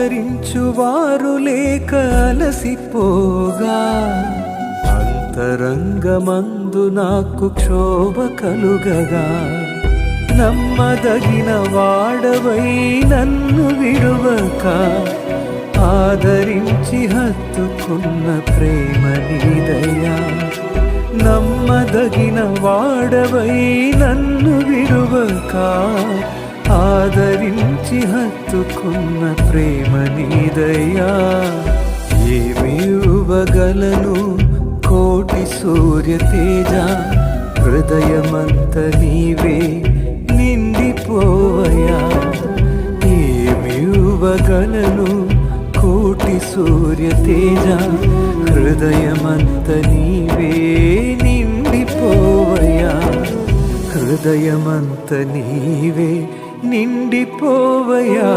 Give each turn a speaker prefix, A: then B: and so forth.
A: ఆదరించువారు లేక అలసిపోగా అంతరంగమందు నాకు క్షోభ కలుగగా నమ్మదగిన వాడవై నన్ను విడువక ఆదరించి హత్తుకున్న ప్రేమ నీదయ్యా. నమ్మదగిన వాడవై నన్ను విడువక ఆదరించి హత్తుకున్న ప్రేమ నీదయ్యా. ఏమి ఇవ్వగలను కోటి సూర్య తేజ, హృదయమంత నీవే నిండిపోవయా. ఏమి ఇవ్వగలను కోటి సూర్య తేజ, హృదయమంత నీవే నిండిపోవయా. హృదయమంత నీవే నిండిపోవయా.